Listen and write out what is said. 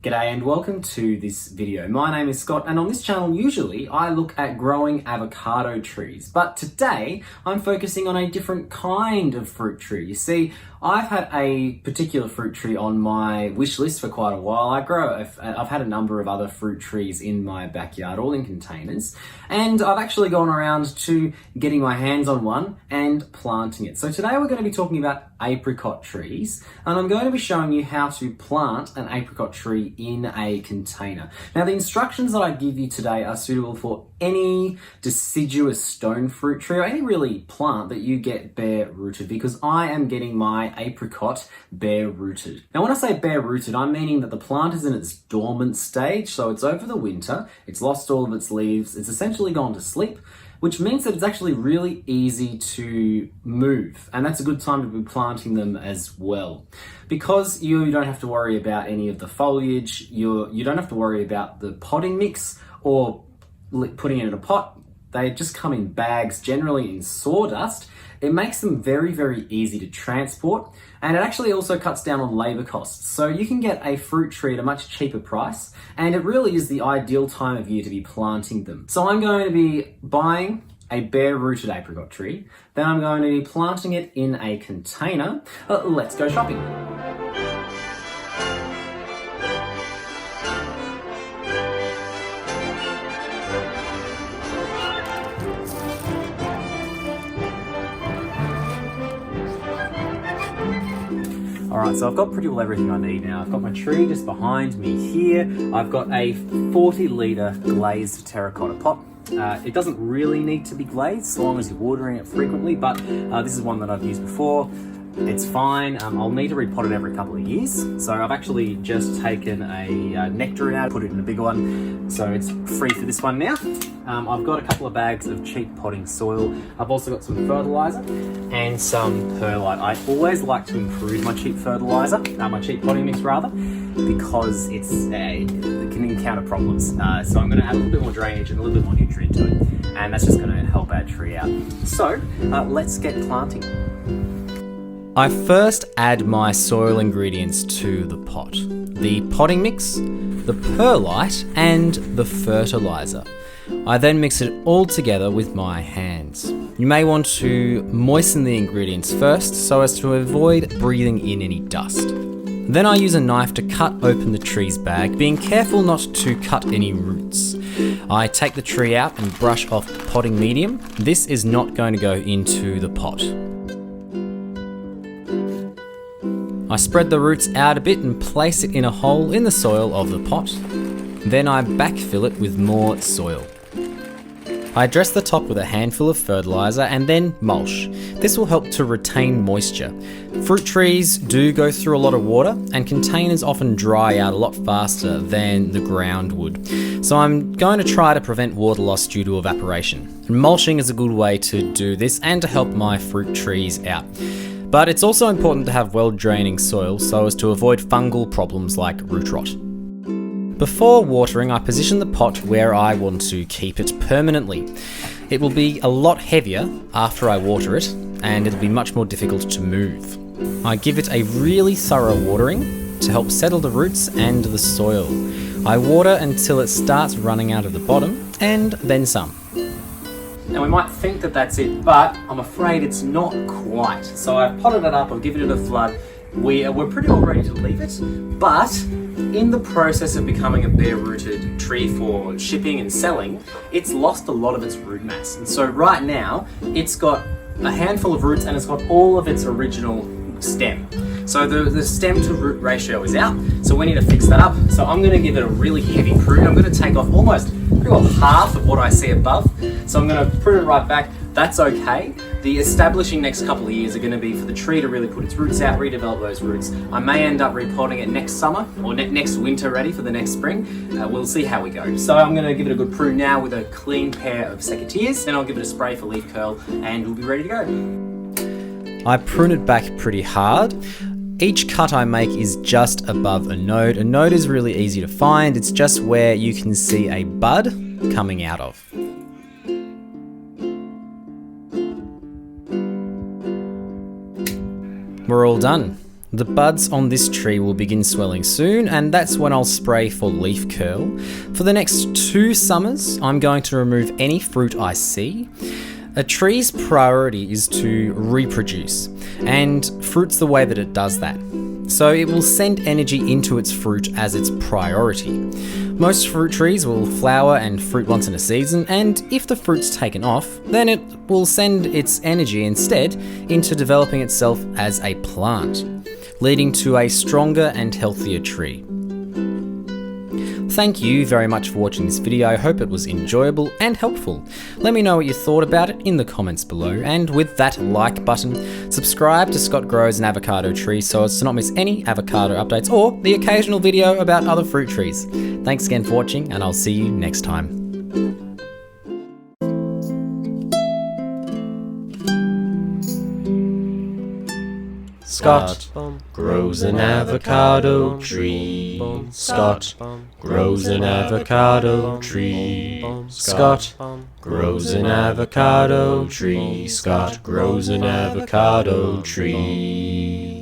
G'day and welcome to this video. My name is Scott and on this channel usually I look at growing avocado trees, but today I'm focusing on a different kind of fruit tree. You see, I've had a particular fruit tree on my wish list for quite a while. I've had a number of other fruit trees in my backyard, all in containers, and I've actually gone around to getting my hands on one and planting it. So today we're going to be talking about apricot trees, and I'm going to be showing you how to plant an apricot tree in a container. Now the instructions that I give you today are suitable for any deciduous stone fruit tree or any really plant that you get bare rooted, because I am getting my apricot bare rooted. Now when I say bare rooted, I'm meaning that the plant is in its dormant stage, so it's over the winter, it's lost all of its leaves, it's essentially gone to sleep, which means that it's actually really easy to move, and that's a good time to be planting them as well. Because you don't have to worry about any of the foliage, you don't have to worry about the potting mix or putting it in a pot. They just come in bags, generally in sawdust. It makes them very, very easy to transport, and it actually also cuts down on labor costs. So you can get a fruit tree at a much cheaper price, and it really is the ideal time of year to be planting them. So I'm going to be buying a bare rooted apricot tree, then I'm going to be planting it in a container. Let's go shopping. Alright, so I've got pretty well everything I need now. I've got my tree just behind me here. I've got a 40-litre glazed terracotta pot. It doesn't really need to be glazed so long as you're watering it frequently, but this is one that I've used before. It's fine. I'll need to repot it every couple of years. So I've actually just taken a nectarine out, put it in a bigger one. So it's free for this one now. I've got a couple of bags of cheap potting soil. I've also got some fertilizer and some perlite. I always like to improve my cheap fertilizer, my cheap potting mix rather, because it can encounter problems. So I'm going to add a little bit more drainage and a little bit more nutrient to it, and that's just going to help our tree out. So let's get planting. I first add my soil ingredients to the pot. The potting mix, the perlite, and the fertilizer. I then mix it all together with my hands. You may want to moisten the ingredients first so as to avoid breathing in any dust. Then I use a knife to cut open the tree's bag, being careful not to cut any roots. I take the tree out and brush off the potting medium. This is not going to go into the pot. I spread the roots out a bit and place it in a hole in the soil of the pot. Then I backfill it with more soil. I dress the top with a handful of fertilizer and then mulch. This will help to retain moisture. Fruit trees do go through a lot of water, and containers often dry out a lot faster than the ground would. So I'm going to try to prevent water loss due to evaporation. Mulching is a good way to do this and to help my fruit trees out. But it's also important to have well-draining soil so as to avoid fungal problems like root rot. Before watering, I position the pot where I want to keep it permanently. It will be a lot heavier after I water it, and it'll be much more difficult to move. I give it a really thorough watering to help settle the roots and the soil. I water until it starts running out of the bottom, and then some. Now we might think that that's it, but I'm afraid it's not quite. So I've potted it up, I've given it a flood. We're pretty well ready to leave it, but in the process of becoming a bare-rooted tree for shipping and selling, it's lost a lot of its root mass. And so right now, it's got a handful of roots and it's got all of its original stem. So the stem to root ratio is out, so we need to fix that up. So I'm going to give it a really heavy prune. I'm going to take off almost pretty well half of what I see above. So I'm going to prune it right back. That's okay. The establishing next couple of years are going to be for the tree to really put its roots out, redevelop those roots. I may end up repotting it next summer or next winter ready for the next spring. We'll see how we go. So I'm going to give it a good prune now with a clean pair of secateurs. Then I'll give it a spray for leaf curl and we'll be ready to go. I prune it back pretty hard. Each cut I make is just above a node. A node is really easy to find. It's just where you can see a bud coming out of. We're all done. The buds on this tree will begin swelling soon, and that's when I'll spray for leaf curl. For the next 2 summers, I'm going to remove any fruit I see. A tree's priority is to reproduce, and fruit's the way that it does that. So it will send energy into its fruit as its priority. Most fruit trees will flower and fruit once in a season, and if the fruit's taken off, then it will send its energy instead into developing itself as a plant, leading to a stronger and healthier tree. Thank you very much for watching this video. I hope it was enjoyable and helpful. Let me know what you thought about it in the comments below, and with that like button, subscribe to Scott Grows an Avocado Tree so as to not miss any avocado updates or the occasional video about other fruit trees. Thanks again for watching, and I'll see you next time. Scott grows an avocado tree. Scott grows an avocado tree. Scott grows an avocado tree. Scott grows an avocado tree.